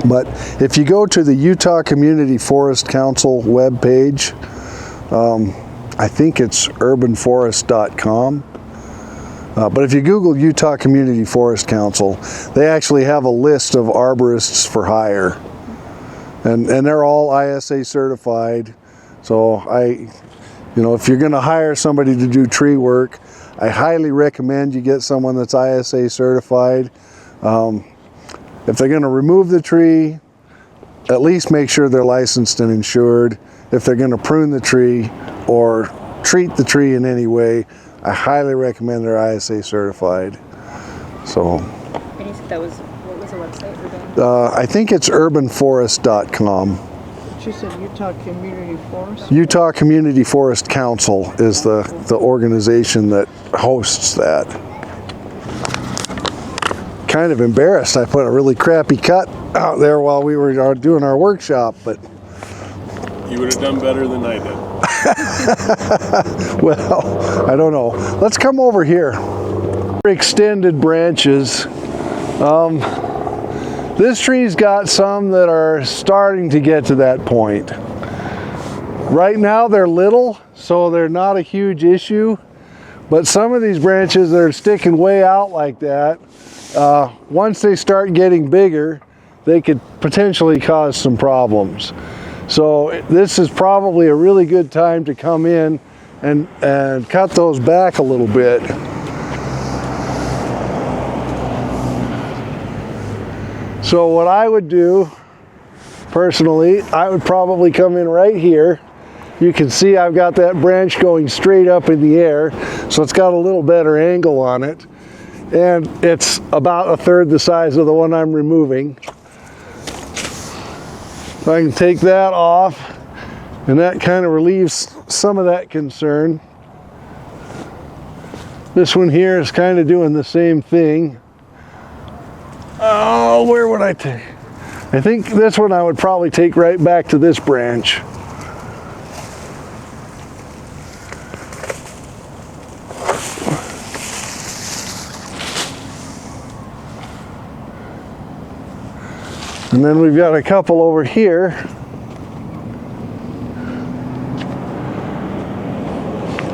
But if you go to the Utah Community Forest Council webpage, I think it's urbanforest.com. But if you Google Utah Community Forest Council, they actually have a list of arborists for hire. And they're all ISA certified. So if you're gonna hire somebody to do tree work, I highly recommend you get someone that's ISA certified. If they're gonna remove the tree, at least make sure they're licensed and insured. If they're gonna prune the tree or treat the tree in any way, I highly recommend they're ISA certified. So. And you said what was the website? I think it's urbanforest.com. But you said Utah Community Forest? Utah Community Forest Council is the organization that hosts that. kind of embarrassed. I put a really crappy cut out there while we were doing our workshop, but You would have done better than I did. well, I don't know. Let's come over here. Extended branches. This tree's got some that are starting to get to that point. Right now they're little, so they're not a huge issue, but some of these branches that are sticking way out like that, once they start getting bigger, they could potentially cause some problems. So this is probably a really good time to come in and cut those back a little bit. So what I would do, personally, I would probably come in right here. You can see I've got that branch going straight up in the air, so it's got a little better angle on it. And it's about a third the size of the one I'm removing. So I can take that off, and that kind of relieves some of that concern. This one here is kind of doing the same thing. Oh, where would I take? I think this one I would probably take right back to this branch. And then we've got a couple over here.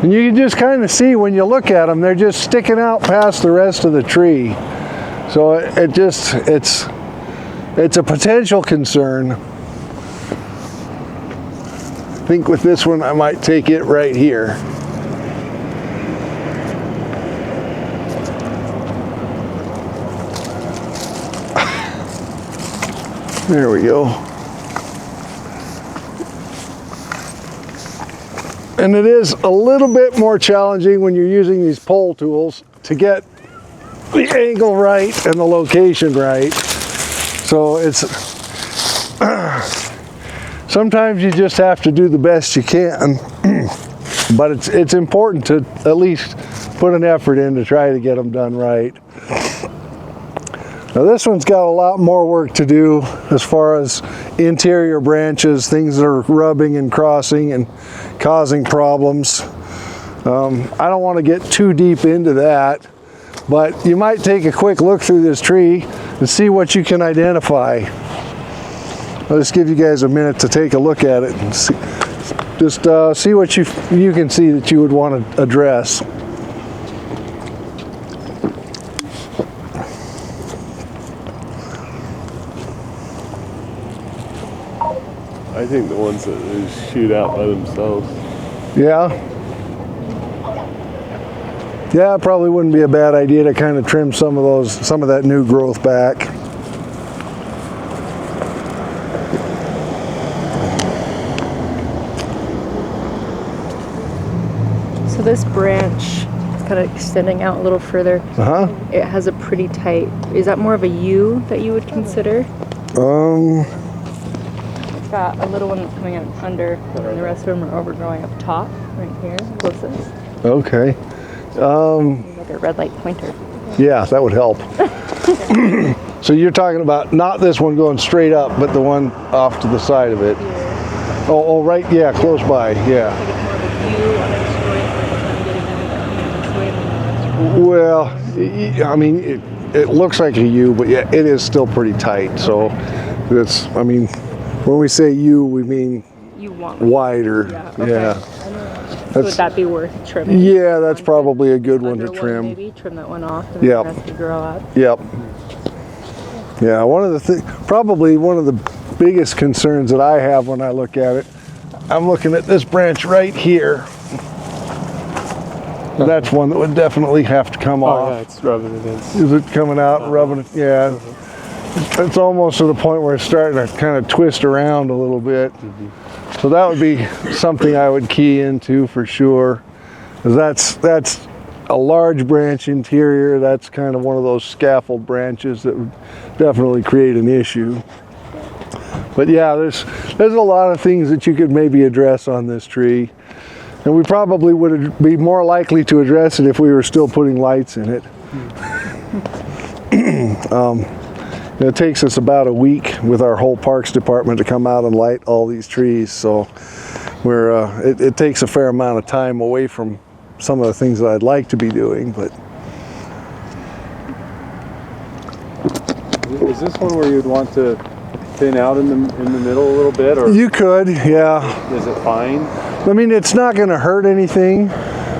And you can just kind of see when you look at them, they're just sticking out past the rest of the tree. So it's a potential concern. I think with this one, I might take it right here. There we go. And it is a little bit more challenging when you're using these pole tools to get the angle right and the location right. So it's sometimes you just have to do the best you can, but it's important to at least put an effort in to try to get them done right. Now this one's got a lot more work to do as far as interior branches, things that are rubbing and crossing and causing problems. I don't want to get too deep into that, but you might take a quick look through this tree and see what you can identify. I'll just give you guys a minute to take a look at it and see, just see what you can see that you would want to address. I think the ones that just shoot out by themselves. Yeah. Yeah, it probably wouldn't be a bad idea to kind of trim some of that new growth back. So this branch is kind of extending out a little further. Uh-huh. It has a pretty tight, is that more of a U that you would consider? It's got a little one that's coming out under, and the rest of them are overgrowing up top, right here, closest. Okay. Like a red light pointer. Yeah, that would help. So you're talking about not this one going straight up, but the one off to the side of it. Here. Oh, right, yeah, close by, yeah. Like it's more of a U on its joint, Well, I mean, it looks like a U, but yeah, it is still pretty tight. So it's, I mean, when we say U, we mean you want wider. Yeah. Okay. Yeah. So would that be worth trimming? Yeah, that's probably a good one to Under trim. Maybe trim that one off and Yep. the rest to grow up. Yep. Yeah, probably one of the biggest concerns that I have when I look at it, I'm looking at this branch right here. That's one that would definitely have to come off. Yeah, it's rubbing it in. Is it coming out, rubbing it? Yeah. It's almost to the point where it's starting to kind of twist around a little bit. So that would be something I would key into for sure. 'Cause that's a large branch interior. That's kind of one of those scaffold branches that would definitely create an issue. But yeah, there's a lot of things that you could maybe address on this tree. And we probably would be more likely to address it if we were still putting lights in it. It takes us about a week with our whole parks department to come out and light all these trees, so it takes a fair amount of time away from some of the things that I'd like to be doing. But is this one where you'd want to thin out in the middle a little bit, or you could, yeah. is it fine? I mean, it's not going to hurt anything.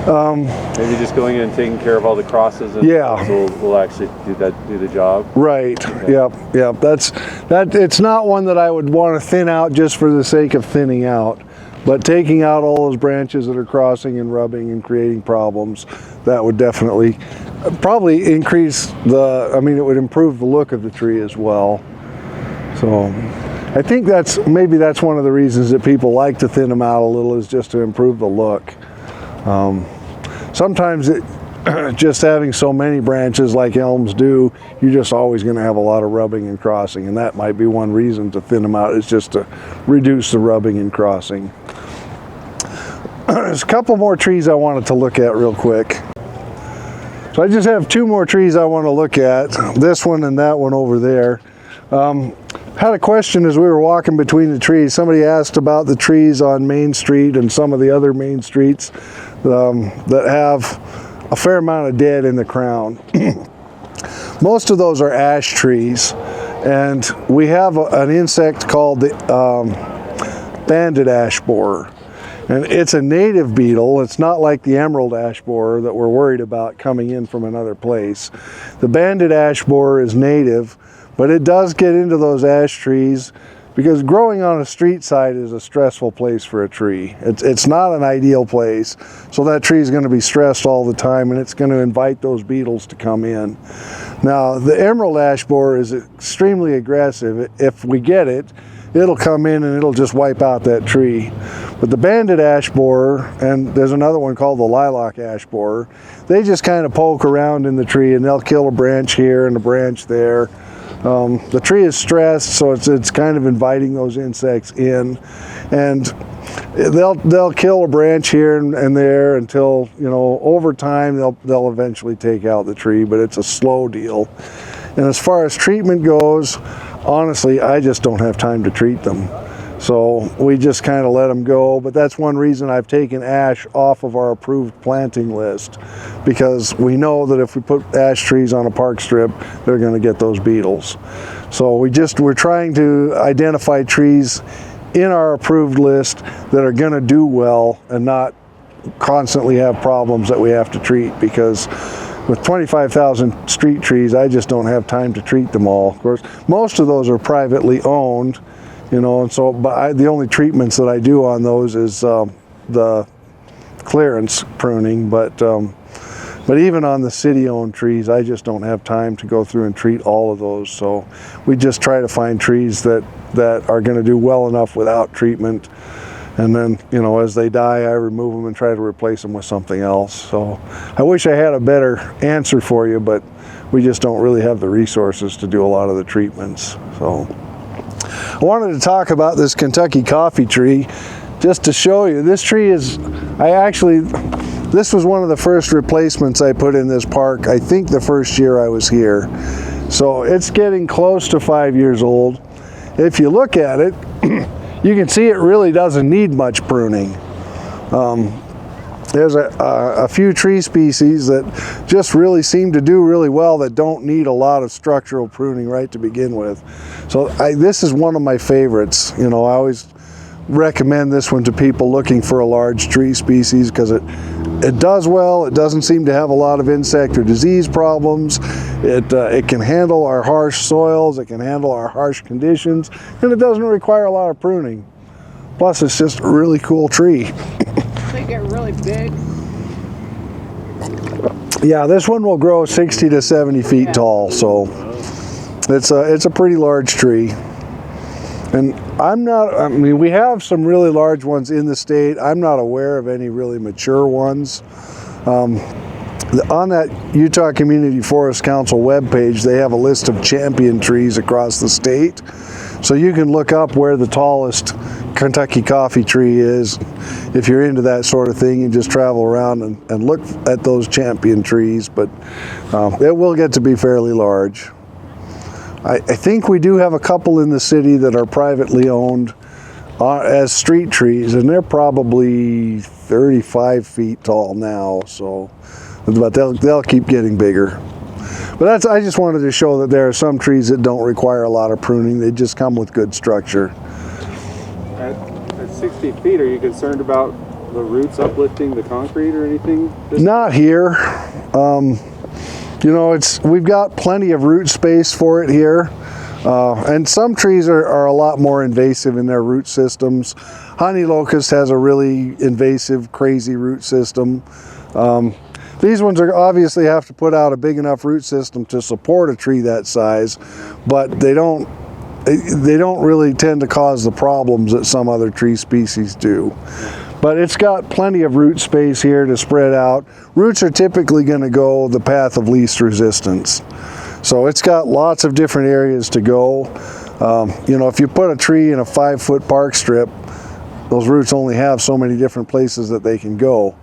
Maybe just going in and taking care of all the crosses and Yeah. so we'll actually do the job. Right. Okay. Yep. That. It's not one that I would want to thin out just for the sake of thinning out, but taking out all those branches that are crossing and rubbing and creating problems, that would definitely probably increase it would improve the look of the tree as well. So I think maybe that's one of the reasons that people like to thin them out a little, is just to improve the look. Sometimes just having so many branches like elms do, you're just always going to have a lot of rubbing and crossing, and that might be one reason to thin them out, is just to reduce the rubbing and crossing. There's a couple more trees I wanted to look at real quick. So I just have two more trees I want to look at, this one and that one over there. Had a question as we were walking between the trees. Somebody asked about the trees on Main Street and some of the other main streets that have a fair amount of dead in the crown. Most of those are ash trees, and we have an insect called the banded ash borer. And it's a native beetle. It's not like the emerald ash borer that we're worried about coming in from another place. The banded ash borer is native, but it does get into those ash trees because growing on a street side is a stressful place for a tree. It's not an ideal place, so that tree is going to be stressed all the time, and it's going to invite those beetles to come in. Now, the emerald ash borer is extremely aggressive. If we get it, it'll come in and it'll just wipe out that tree. But the banded ash borer, and there's another one called the lilac ash borer, they just kind of poke around in the tree and they'll kill a branch here and a branch there. The tree is stressed, so it's kind of inviting those insects in, and they'll kill a branch here and there until, over time they'll eventually take out the tree, but it's a slow deal. And as far as treatment goes, honestly, I just don't have time to treat them. So we just kind of let them go, but that's one reason I've taken ash off of our approved planting list, because we know that if we put ash trees on a park strip, they're going to get those beetles. So we're trying to identify trees in our approved list that are going to do well and not constantly have problems that we have to treat, because with 25,000 street trees, I just don't have time to treat them all. Of course, most of those are privately owned, and so the only treatments that I do on those is the clearance pruning, but even on the city-owned trees, I just don't have time to go through and treat all of those. So we just try to find trees that are going to do well enough without treatment, and then as they die, I remove them and try to replace them with something else. So I wish I had a better answer for you, but we just don't really have the resources to do a lot of the treatments. So I wanted to talk about this Kentucky coffee tree just to show you. This tree this was one of the first replacements I put in this park, I think the first year I was here. So it's getting close to 5 years old. If you look at it, you can see it really doesn't need much pruning. There's a few tree species that just really seem to do really well that don't need a lot of structural pruning right to begin with. So this is one of my favorites. I always recommend this one to people looking for a large tree species because it does well. It doesn't seem to have a lot of insect or disease problems. It can handle our harsh soils. It can handle our harsh conditions, and it doesn't require a lot of pruning. Plus, it's just a really cool tree. They get really big. Yeah, this one will grow 60 to 70 feet tall, so it's a pretty large tree. And we have some really large ones in the state. I'm not aware of any really mature ones. on that Utah Community Forest Council webpage, they have a list of champion trees across the state. So you can look up where the tallest Kentucky coffee tree is. If you're into that sort of thing, you just travel around and look at those champion trees, but it will get to be fairly large. I think we do have a couple in the city that are privately owned as street trees, and they're probably 35 feet tall now, so but they'll keep getting bigger. But I just wanted to show that there are some trees that don't require a lot of pruning. They just come with good structure. At 60 feet, are you concerned about the roots uplifting the concrete or anything? Not here. You know, we've got plenty of root space for it here. And some trees are a lot more invasive in their root systems. Honey locust has a really invasive, crazy root system. These ones are obviously have to put out a big enough root system to support a tree that size, but they don't really tend to cause the problems that some other tree species do. But it's got plenty of root space here to spread out. Roots are typically going to go the path of least resistance. So it's got lots of different areas to go. You know, if you put a tree in a 5-foot park strip, those roots only have so many different places that they can go.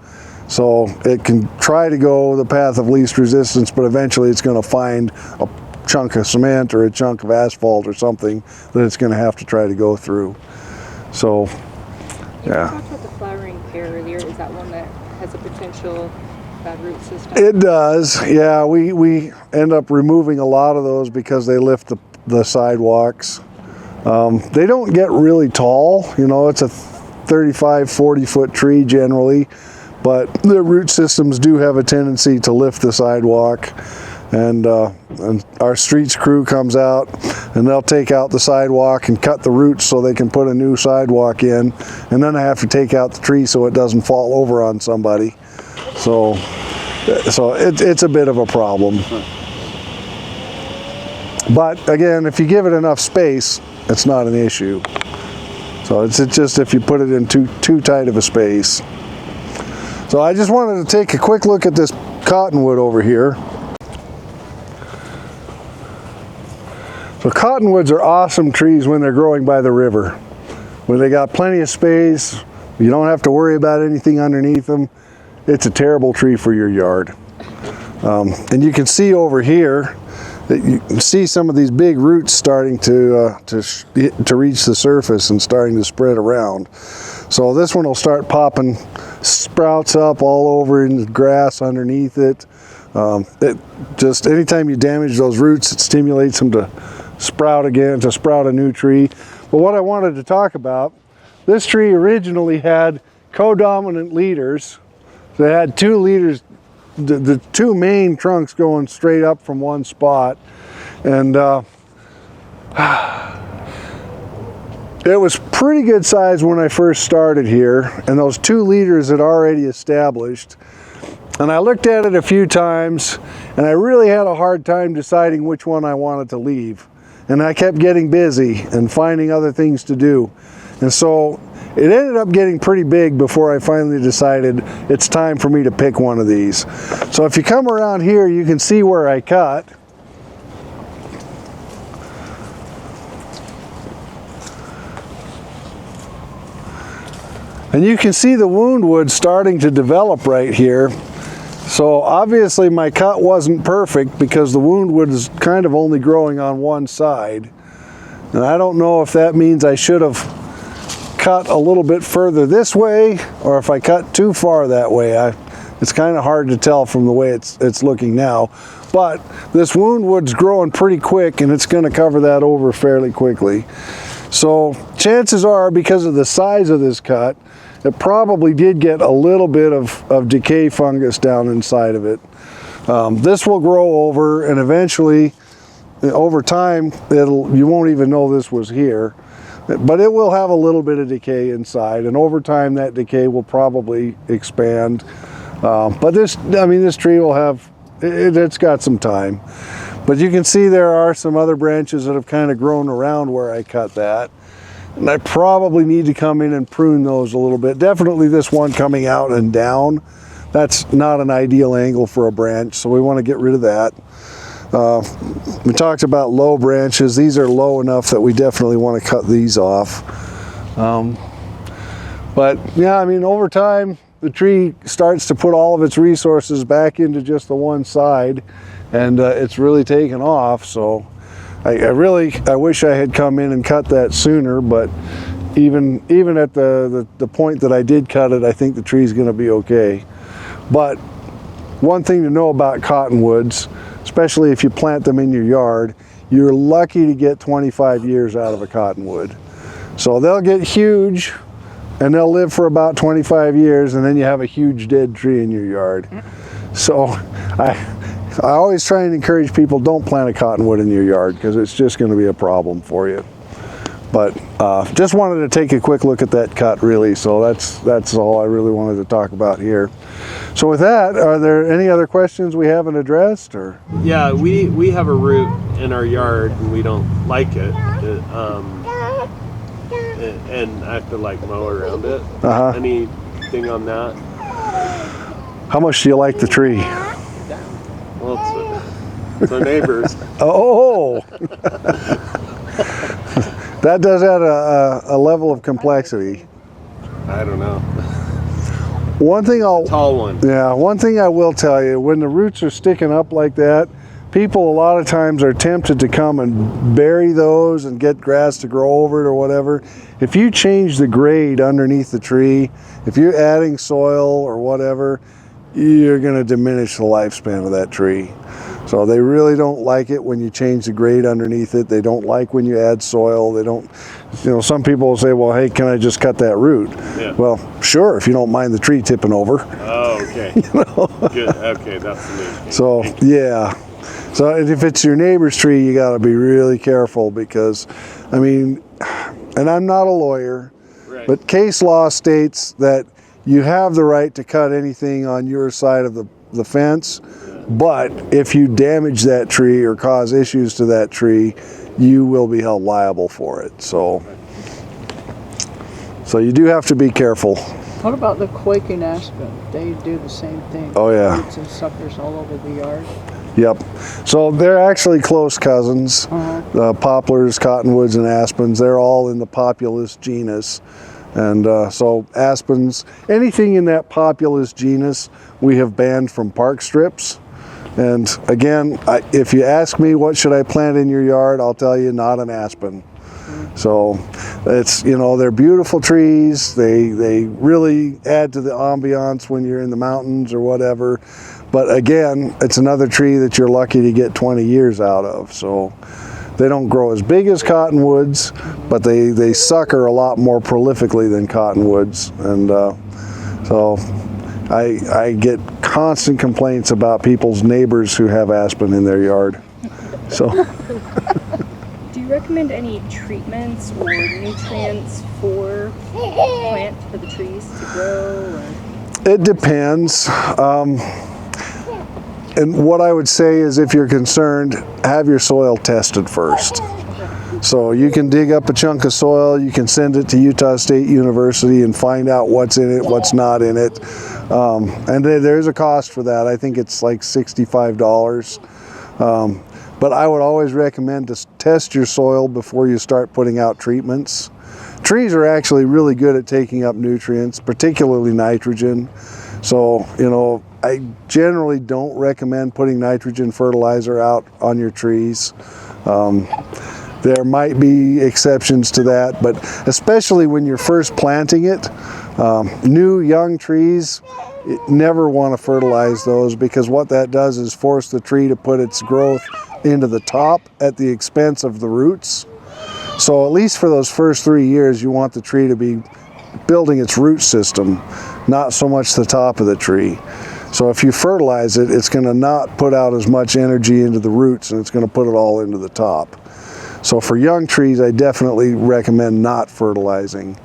So it can try to go the path of least resistance, but eventually it's going to find a chunk of cement or a chunk of asphalt or something that it's going to have to try to go through. So, yeah. You talked about the flowering pear earlier. Is that one that has a potential bad root system? It does, yeah. We end up removing a lot of those because they lift the sidewalks. They don't get really tall. You know, it's a 35, 40-foot tree generally, but the root systems do have a tendency to lift the sidewalk. And our streets crew comes out and they'll take out the sidewalk and cut the roots so they can put a new sidewalk in, and then I have to take out the tree so it doesn't fall over on somebody. So it's a bit of a problem. But again, if you give it enough space, it's not an issue. So it's just if you put it in too tight of a space. So I just wanted to take a quick look at this cottonwood over here. So cottonwoods are awesome trees when they're growing by the river. When they got plenty of space, you don't have to worry about anything underneath them. It's a terrible tree for your yard. And you can see over here that you can see some of these big roots starting to reach the surface and starting to spread around. So this one will start popping sprouts up all over in the grass underneath it. Just anytime you damage those roots, it stimulates them to sprout again, to sprout a new tree. But what I wanted to talk about, this tree originally had codominant leaders. So it had two leaders, the two main trunks going straight up from one spot. And it was pretty good size when I first started here, and those two leaders had already established. And I looked at it a few times, and I really had a hard time deciding which one I wanted to leave. And I kept getting busy and finding other things to do. And so it ended up getting pretty big before I finally decided it's time for me to pick one of these. So if you come around here, you can see where I cut. And you can see the wound wood starting to develop right here. So obviously my cut wasn't perfect because the wound wood is kind of only growing on one side. And I don't know if that means I should have cut a little bit further this way or if I cut too far that way. It's kind of hard to tell from the way it's looking now. But this wound wood's growing pretty quick and it's going to cover that over fairly quickly. So chances are, because of the size of this cut, it probably did get a little bit of decay fungus down inside of it. This will grow over, and eventually, over time, you won't even know this was here. But it will have a little bit of decay inside, and over time that decay will probably expand. But this tree will have, it's got some time. But you can see there are some other branches that have kind of grown around where I cut that. And I probably need to come in and prune those a little bit. Definitely this one coming out and down. that's not an ideal angle for a branch, so we want to get rid of that. We talked about low branches. These are low enough that we definitely want to cut these off. But yeah, I mean, over time, the tree starts to put all of its resources back into just the one side, and it's really taken off. So I wish I had come in and cut that sooner, but even at the point that I did cut it, I think the tree's going to be okay. But one thing to know about cottonwoods, especially if you plant them in your yard, you're lucky to get 25 years out of a cottonwood. So they'll get huge and they'll live for about 25 years, and then you have a huge dead tree in your yard. So I always try and encourage people, don't plant a cottonwood in your yard, because it's just going to be a problem for you. But just wanted to take a quick look at that cut, really. So that's all I really wanted to talk about here. So with that, are there any other questions we haven't addressed? Or yeah, we have a root in our yard and we don't like it. And I have to like mow around it. Anything on that? How much do you like the tree? Well, it's our neighbors. Oh. That does add a level of complexity. I don't know. One thing tall one. Yeah, one thing I will tell you, when the roots are sticking up like that, people a lot of times are tempted to come and bury those and get grass to grow over it or whatever. If you change the grade underneath the tree, if you're adding soil or whatever, you're going to diminish the lifespan of that tree. So they really don't like it when you change the grade underneath it. They don't like when you add soil. They don't, some people will say, well, hey, can I just cut that root? Yeah. Well, sure, if you don't mind the tree tipping over. Oh, okay. Good. Okay, that's the main thing. So, yeah. So if it's your neighbor's tree, you got to be really careful, because, I mean, and I'm not a lawyer, right, but case law states that you have the right to cut anything on your side of the fence, but if you damage that tree or cause issues to that tree, you will be held liable for it. So you do have to be careful. What about the quaking aspen? They do the same thing. Oh, yeah. Roots and suckers all over the yard. Yep. So they're actually close cousins. Poplars, cottonwoods, and aspens, they're all in the Populus genus. And so aspens, anything in that Populus genus, we have banned from park strips. And again, if you ask me what should I plant in your yard, I'll tell you not an aspen. So it's, they're beautiful trees. They really add to the ambiance when you're in the mountains or whatever. But again, it's another tree that you're lucky to get 20 years out of. So they don't grow as big as cottonwoods, but they sucker a lot more prolifically than cottonwoods. And so I get constant complaints about people's neighbors who have aspen in their yard. So. Do you recommend any treatments or nutrients for the trees to grow? Or? It depends. And what I would say is, if you're concerned, have your soil tested first. So you can dig up a chunk of soil, you can send it to Utah State University and find out what's in it, what's not in it. And there's a cost for that. I think it's like $65. But I would always recommend to test your soil before you start putting out treatments. Trees are actually really good at taking up nutrients, particularly nitrogen. So, I generally don't recommend putting nitrogen fertilizer out on your trees. There might be exceptions to that, but especially when you're first planting it, new young trees, never want to fertilize those, because what that does is force the tree to put its growth into the top at the expense of the roots. So at least for those first 3 years, you want the tree to be building its root system, not so much the top of the tree. So if you fertilize it, it's going to not put out as much energy into the roots, and it's going to put it all into the top. So for young trees, I definitely recommend not fertilizing.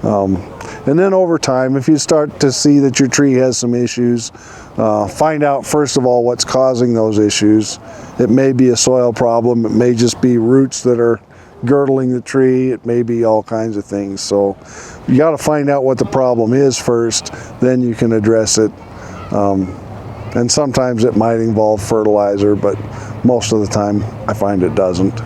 And then over time, if you start to see that your tree has some issues, find out first of all what's causing those issues. It may be a soil problem, it may just be roots that are girdling the tree, it may be all kinds of things. So you got to find out what the problem is first, then you can address it. And sometimes it might involve fertilizer, but most of the time I find it doesn't.